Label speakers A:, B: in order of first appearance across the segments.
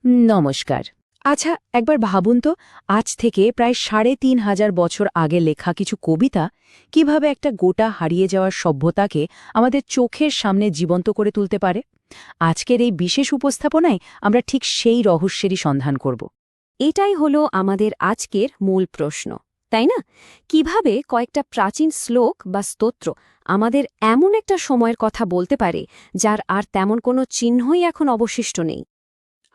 A: নমস্কার। আচ্ছা, একবার ভাবুন তো, আজ থেকে প্রায় ৩,৫০০ বছর আগে লেখা কিছু কবিতা কিভাবে একটা গোটা হারিয়ে যাওয়ার সভ্যতাকে আমাদের চোখের সামনে জীবন্ত করে তুলতে পারে। আজকের এই বিশেষ উপস্থাপনায় আমরা ঠিক সেই রহস্যেরই সন্ধান করব।
B: এটাই হলো আমাদের আজকের মূল প্রশ্ন, তাই না? কিভাবে কয়েকটা প্রাচীন শ্লোক বা স্তোত্র আমাদের এমন একটা সময়ের কথা বলতে পারে যার আর তেমন কোনো চিহ্নই এখন অবশিষ্ট নেই।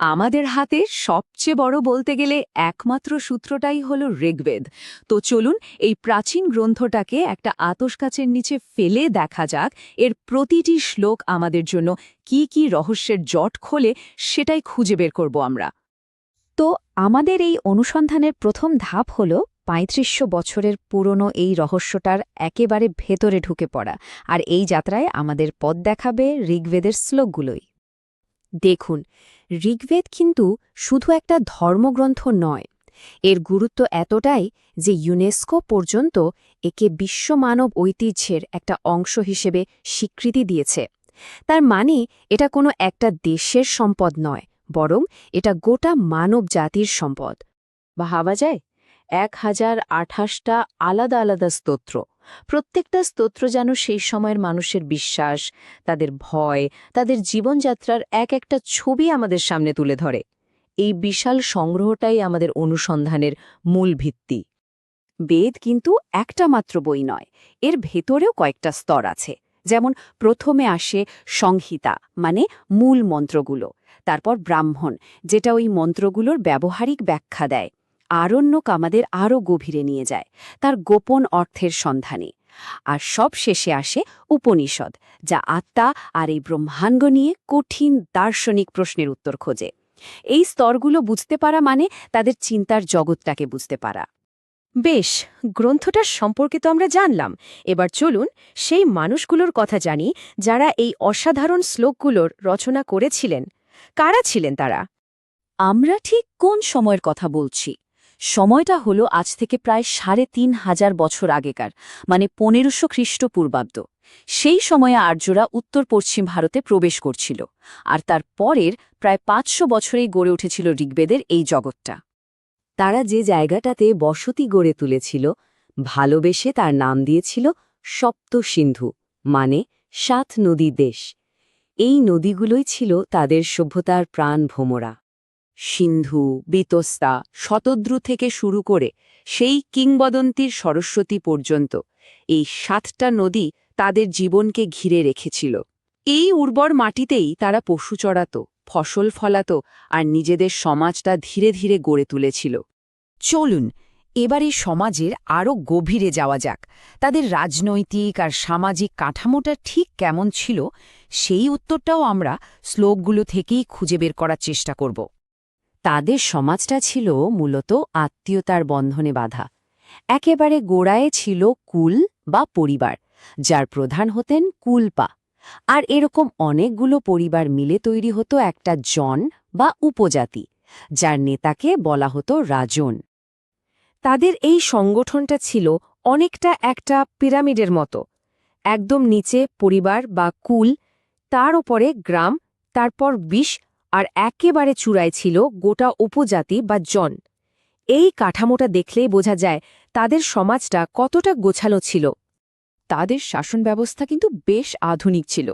A: আমাদের হাতে সবচেয়ে বড় বলতে গেলে একমাত্র সূত্রটাই হলো ঋগ্বেদ। তো চলুন এই প্রাচীন গ্রন্থটাকে একটা আতশকাচের নিচে ফেলে দেখা যাক এর প্রতিটি শ্লোক আমাদের জন্য কি কি রহস্যের জট খোলে, সেটাই খুঁজে বের করব আমরা।
B: তো আমাদের এই অনুসন্ধানের প্রথম ধাপ হল ৩৫০০ বছরের পুরনো এই রহস্যটার একেবারে ভেতরে ঢুকে পড়া, আর এই যাত্রায় আমাদের পথ দেখাবে ঋগ্বেদের শ্লোকগুলোই। দেখুন, ঋগ্বেদ কিন্তু শুধু একটা ধর্মগ্রন্থ নয়। এর গুরুত্ব এতটাই যে ইউনেস্কো পর্যন্ত একে বিশ্ব মানব ঐতিহ্যের একটা অংশ হিসেবে স্বীকৃতি দিয়েছে। তার মানে এটা কোনো একটা দেশের সম্পদ নয়, বরং এটা গোটা মানব জাতির সম্পদ।
A: ভাবা যায় ১,০২৮টা আলাদা আলাদা স্তোত্র, প্রত্যেকটা স্তোত্র যেন সেই সময়ের মানুষের বিশ্বাস, তাদের ভয়, তাদের জীবনযাত্রার এক একটা ছবি আমাদের সামনে তুলে ধরে। এই বিশাল সংগ্রহটাই আমাদের অনুসন্ধানের মূল ভিত্তি।
B: বেদ কিন্তু একটা মাত্র বই নয়, এর ভেতরেও কয়েকটা স্তর আছে। যেমন প্রথমে আসে সংহিতা, মানে মূল মন্ত্রগুলো, তারপর ব্রাহ্মণ, যেটা ওই মন্ত্রগুলোর ব্যবহারিক ব্যাখ্যা দেয়। আরণ্যক আমাদের আরও গভীরে নিয়ে যায়, তার গোপন অর্থের সন্ধানে। আর সব শেষে আসে উপনিষদ, যা আত্মা আর এই ব্রহ্মাণ্ড নিয়ে কঠিন দার্শনিক প্রশ্নের উত্তর খোঁজে। এই স্তরগুলো বুঝতে পারা মানে তাদের চিন্তার জগৎটাকে বুঝতে পারা।
A: বেশ, গ্রন্থটার সম্পর্কে তো আমরা জানলাম। এবার চলুন সেই মানুষগুলোর কথা জানি যারা এই অসাধারণ শ্লোকগুলোর রচনা করেছিলেন। কারা ছিলেন তারা?
B: আমরা ঠিক কোন সময়ের কথা বলছি? সময়টা হলো আজ থেকে প্রায় ৩,৫০০ বছর আগেকার, মানে ১৫০০ খ্রিস্টপূর্বাব্দ। সেই সময়ে আর্যরা উত্তর পশ্চিম ভারতে প্রবেশ করছিল, আর তার পরের প্রায় ৫০০ বছরেই গড়ে উঠেছিল ঋগ্বেদের এই জগৎটা। তারা যে জায়গাটাতে বসতি গড়ে তুলেছিল, ভালোবেসে তার নাম দিয়েছিল সপ্ত সিন্ধু, মানে ৭ নদী দেশ। এই নদীগুলোই ছিল তাদের সভ্যতার প্রাণ ভোমরা। সিন্ধু, বিতস্তা, শতদ্রু থেকে শুরু করে সেই কিংবদন্তির সরস্বতী পর্যন্ত এই ৭টা নদী তাদের জীবনকে ঘিরে রেখেছিল। এই উর্বর মাটিতেই তারা পশু চড়াত, ফসল ফলাত, আর নিজেদের সমাজটা ধীরে ধীরে গড়ে তুলেছিল। চলুন এবার এই সমাজের আরও গভীরে যাওয়া যাক। তাদের রাজনৈতিক আর সামাজিক কাঠামোটা ঠিক কেমন ছিল, সেই উত্তরটাও আমরা শ্লোকগুলো থেকেই খুঁজে বের করার চেষ্টা করব। তাদের সমাজটা ছিল মূলত আত্মীয়তার বন্ধনে বাঁধা। একেবারে গোড়ায় ছিল কুল বা পরিবার, যার প্রধান হতেন কুলপা। আর এরকম অনেকগুলো পরিবার মিলে তৈরি হতো একটা জন বা উপজাতি, যার নেতাকে বলা হতো রাজন। তাদের এই সংগঠনটা ছিল অনেকটা একটা পিরামিডের মতো। একদম নিচে পরিবার বা কুল, তার ওপরে গ্রাম, তারপর বিশ, আর একেবারে চূড়ায় ছিল গোটা উপজাতি বা জন। এই কাঠামোটা দেখলেই বোঝা যায় তাদের সমাজটা কতটা গোছালো ছিল। তাদের শাসন ব্যবস্থা কিন্তু বেশ আধুনিক ছিল।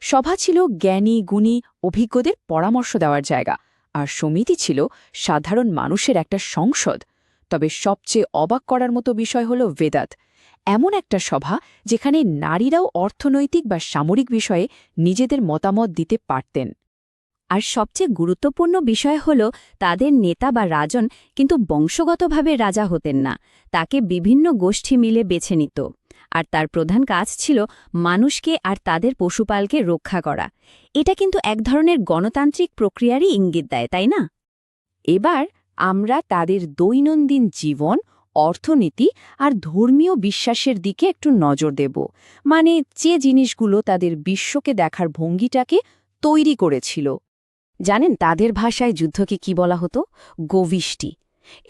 B: সভা ছিল জ্ঞানী গুণী অভিজ্ঞদের পরামর্শ দেওয়ার জায়গা, আর সমিতি ছিল সাধারণ মানুষের একটা সংসদ। তবে সবচেয়ে অবাক করার মতো বিষয় হল বেদাত, এমন একটা সভা যেখানে নারীরাও অর্থনৈতিক বা সামরিক বিষয়ে নিজেদের মতামত দিতে পারতেন। আর সবচেয়ে গুরুত্বপূর্ণ বিষয় হল তাদের নেতা বা রাজন কিন্তু বংশগতভাবে রাজা হতেন না, তাকে বিভিন্ন গোষ্ঠী মিলে বেছে নিত। আর তার প্রধান কাজ ছিল মানুষকে আর তাদের পশুপালকে রক্ষা করা। এটা কিন্তু এক ধরনের গণতান্ত্রিক প্রক্রিয়ারই ইঙ্গিত দেয়, তাই না? এবার আমরা তাদের দৈনন্দিন জীবন, অর্থনীতি আর ধর্মীয় বিশ্বাসের দিকে একটু নজর দেব, মানে যে জিনিসগুলো তাদের বিশ্বকে দেখার ভঙ্গিটাকে তৈরি করেছিল। জানেন তাদের ভাষায় যুদ্ধকে কি বলা হতো? গোবিষ্টি।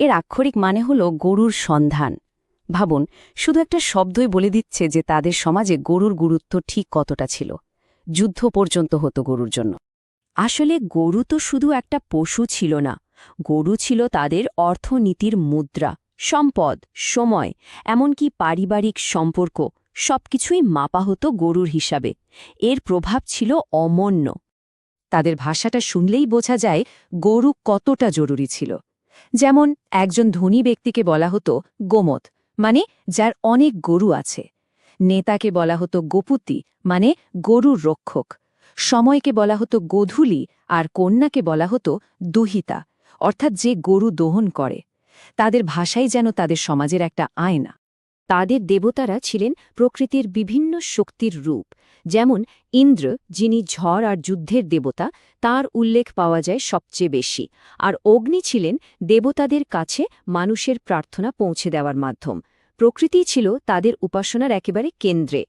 B: এর আক্ষরিক মানে হল গরুর সন্ধান। ভাবুন, শুধু একটা শব্দই বলে দিচ্ছে যে তাদের সমাজে গরুর গুরুত্ব ঠিক কতটা ছিল। যুদ্ধ পর্যন্ত হতো গরুর জন্য। আসলে গরু তো শুধু একটা পশু ছিল না, গরু ছিল তাদের অর্থনীতির মুদ্রা, সম্পদ, সময়, এমনকি পারিবারিক সম্পর্ক সবকিছুই মাপা হতো গরুর হিসাবে। এর প্রভাব ছিল অমন্য। তাদের ভাষাটা শুনলেই বোঝা যায় গরু কতটা জরুরি ছিল। যেমন একজন ধনী ব্যক্তিকে বলা হতো গোমত, মানে যার অনেক গরু আছে। নেতাকে বলা হতো গোপুতি, মানে গরুর রক্ষক। সময়কে বলা হতো গোধূলি, আর কন্যাকে বলা হতো দুহিতা, অর্থাৎ যে গরু দহন করে। তাদের ভাষাই যেন তাদের সমাজের একটা আয়না। তাদের দেবতারা ছিলেন প্রকৃতির বিভিন্ন শক্তির রূপ। যেমন ইন্দ্র, যিনি ঝড় আর যুদ্ধের দেবতা, তার উল্লেখ পাওয়া যায় সবচেয়ে বেশি। আর অগ্নি ছিলেন দেবতাদের কাছে মানুষের প্রার্থনা পৌঁছে দেওয়ার মাধ্যম। প্রকৃতি ছিল তাদের উপাসনার একেবারে কেন্দ্রে।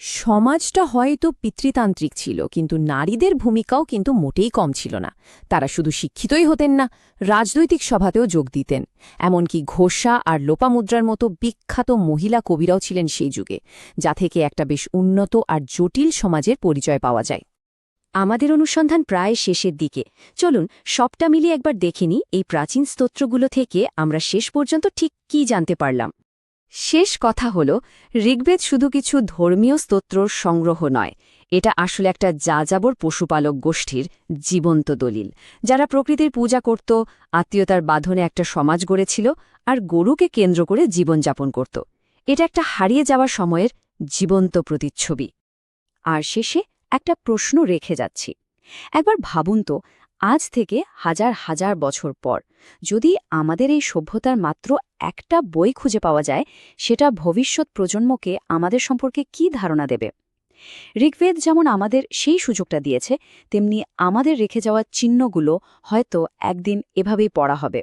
B: সমাজটা হয়তো পিতৃতান্ত্রিক ছিল, কিন্তু নারীদের ভূমিকাও কিন্তু মোটেই কম ছিল না। তারা শুধু শিক্ষিতই হতেন না, রাজনৈতিক সভাতেও যোগ দিতেন। এমনকি ঘোষা আর লোপামুদ্রার মতো বিখ্যাত মহিলা কবিরাও ছিলেন সেই যুগে, যা থেকে একটা বেশ উন্নত আর জটিল সমাজের পরিচয় পাওয়া যায়। আমাদের অনুসন্ধান প্রায় শেষের দিকে। চলুন সবটা মিলিয়ে একবার দেখে নিই এই প্রাচীন স্তোত্রগুলো থেকে আমরা শেষ পর্যন্ত ঠিক কী জানতে পারলাম। শেষ কথা হল, ঋগ্বেদ শুধু কিছু ধর্মীয় স্তোত্রর সংগ্রহ নয়, এটা আসলে একটা যাযাবর পশুপালক গোষ্ঠীর জীবন্ত দলিল, যারা প্রকৃতির পূজা করত, আত্মীয়তার বাঁধনে একটা সমাজ গড়েছিল, আর গরুকে কেন্দ্র করে জীবনযাপন করত। এটা একটা হারিয়ে যাওয়া সময়ের জীবন্ত প্রতিচ্ছবি। আর শেষে একটা প্রশ্ন রেখে যাচ্ছি। একবার ভাবুন তো, আজ থেকে হাজার হাজার বছর পর যদি আমাদের এই সভ্যতার মাত্র একটা বই খুঁজে পাওয়া যায়, সেটা ভবিষ্যৎ প্রজন্মকে আমাদের সম্পর্কে কী ধারণা দেবে? ঋগ্বেদ যেমন আমাদের সেই সুযোগটা দিয়েছে, তেমনি আমাদের রেখে যাওয়া চিহ্নগুলো হয়তো একদিন এভাবেই পড়া হবে।